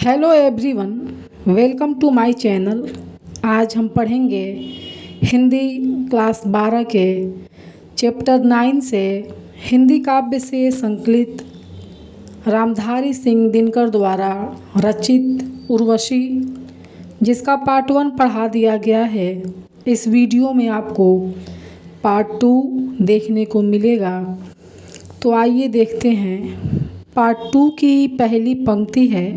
Hello everyone, welcome to my channel. आज हम पढ़ेंगे हिंदी क्लास 12 के चैप्टर 9 से हिंदी काव्य से संकलित रामधारी सिंह दिनकर द्वारा रचित उर्वशी, जिसका पार्ट 1 पढ़ा दिया गया है। इस वीडियो में आपको पार्ट 2 देखने को मिलेगा। तो आइए देखते हैं। पार्ट 2 की पहली पंक्ति है,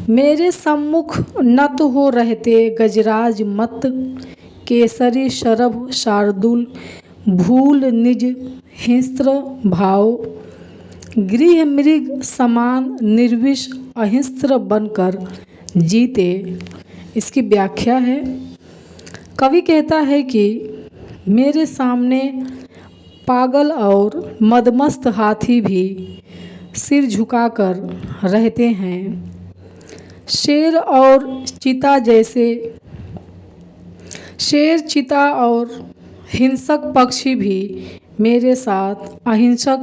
मेरे सम्मुख नत हो रहते गजराज मत, केसरी शरभ शार्दुल भूल निज हिंस्त्र भाव, गृह मृग समान निर्विष अहिंस्त्र बनकर जीते। इसकी व्याख्या है, कवि कहता है कि मेरे सामने पागल और मदमस्त हाथी भी सिर झुकाकर रहते हैं। शेर चीता और हिंसक पक्षी भी मेरे साथ अहिंसक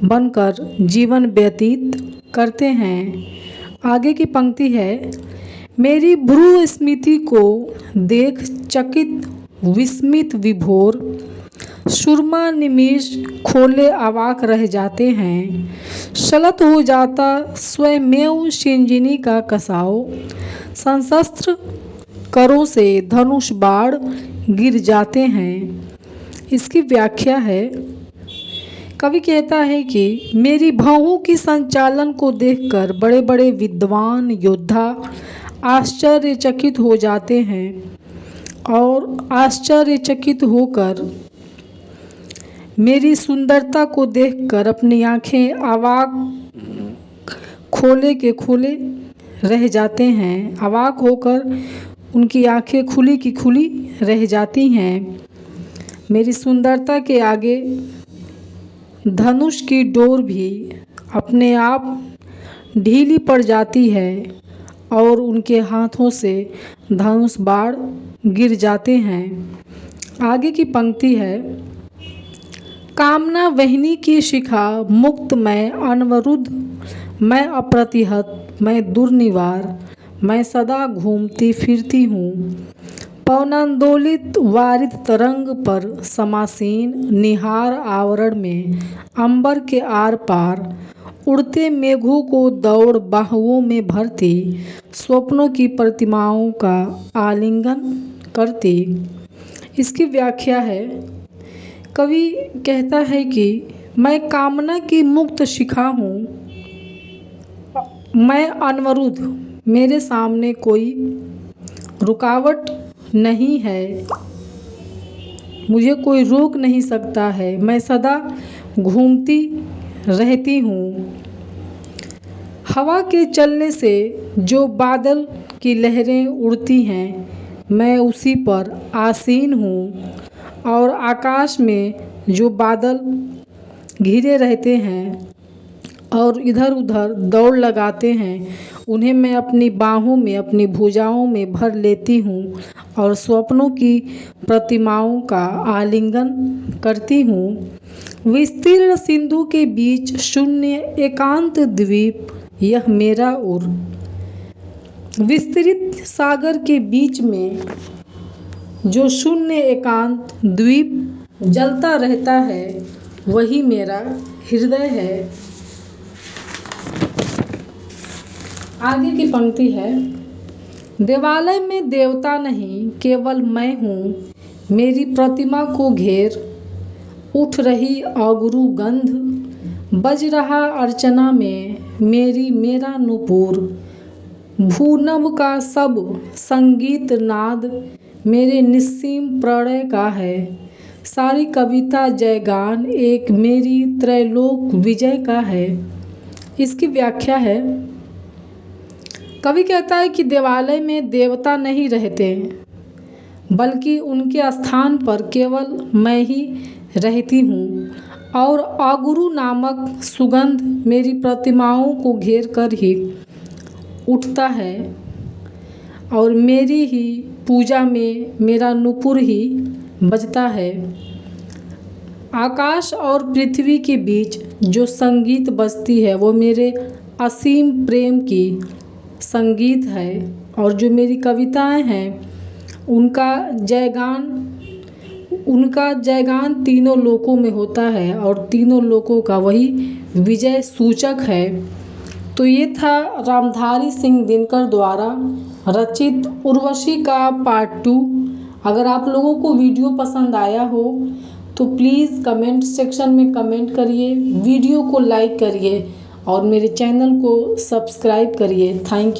बनकर जीवन व्यतीत करते हैं। आगे की पंक्ति है, मेरी भ्रू स्मृति को देख चकित विस्मित विभोर, सुरमा निमिष खोले अवाक रह जाते हैं। शलत हो जाता स्वयमेव सिंजिनी का कसाव, सशस्त्र करों से धनुष बाण गिर जाते हैं। इसकी व्याख्या है, कवि कहता है कि मेरी भौहों की संचालन को देखकर बड़े बड़े विद्वान योद्धा आश्चर्यचकित हो जाते हैं और आश्चर्यचकित होकर मेरी सुंदरता को देखकर अपनी आंखें अवाक खोले के खोले रह जाते हैं। अवाक होकर उनकी आंखें खुली की खुली रह जाती हैं। मेरी सुंदरता के आगे धनुष की डोर भी अपने आप ढीली पड़ जाती है और उनके हाथों से धनुष बाण गिर जाते हैं। आगे की पंक्ति है, कामना वहनी की शिखा मुक्त मैं अनवरुद्ध, मैं अप्रतिहत मैं दुर्निवार, मैं सदा घूमती फिरती हूँ। पवनांदोलित वारिद तरंग पर समासीन निहार आवरण में अंबर के आर पार, उड़ते मेघों को दौड़ बाहुओं में भरती, स्वप्नों की प्रतिमाओं का आलिंगन करती। इसकी व्याख्या है, कवि कहता है कि मैं कामना की मुक्त शिखा हूँ, मैं अनवरुद्ध, मेरे सामने कोई रुकावट नहीं है, मुझे कोई रोक नहीं सकता है, मैं सदा घूमती रहती हूँ। हवा के चलने से जो बादल की लहरें उड़ती हैं, मैं उसी पर आसीन हूँ और आकाश में जो बादल घिरे रहते हैं और इधर उधर दौड़ लगाते हैं, उन्हें मैं अपनी बाहों में अपनी भुजाओं में भर लेती हूँ और स्वप्नों की प्रतिमाओं का आलिंगन करती हूँ। विस्तीर्ण सिंधु के बीच शून्य एकांत द्वीप यह मेरा उर, विस्तृत सागर के बीच में जो शून्य एकांत द्वीप जलता रहता है, वही मेरा हृदय है। आगे की पंक्ति है, देवालय में देवता नहीं केवल मैं हूँ, मेरी प्रतिमा को घेर उठ रही अगुरु गंध, बज रहा अर्चना में मेरा नुपुर, भूनभ का सब संगीत नाद मेरे निस्सीम प्रणय का है, सारी कविता जयगान एक मेरी त्रैलोक विजय का है। इसकी व्याख्या है, कवि कहता है कि देवालय में देवता नहीं रहते, बल्कि उनके स्थान पर केवल मैं ही रहती हूँ और अगुरु नामक सुगंध मेरी प्रतिमाओं को घेर कर ही उठता है और मेरी ही पूजा में मेरा नुपुर ही बजता है। आकाश और पृथ्वी के बीच जो संगीत बजती है, वो मेरे असीम प्रेम की संगीत है और जो मेरी कविताएं हैं उनका जयगान तीनों लोकों में होता है और तीनों लोकों का वही विजय सूचक है। तो ये था रामधारी सिंह दिनकर द्वारा रचित उर्वशी का पार्ट 2। अगर आप लोगों को वीडियो पसंद आया हो तो प्लीज़ कमेंट सेक्शन में कमेंट करिए, वीडियो को लाइक करिए और मेरे चैनल को सब्सक्राइब करिए। Thank you.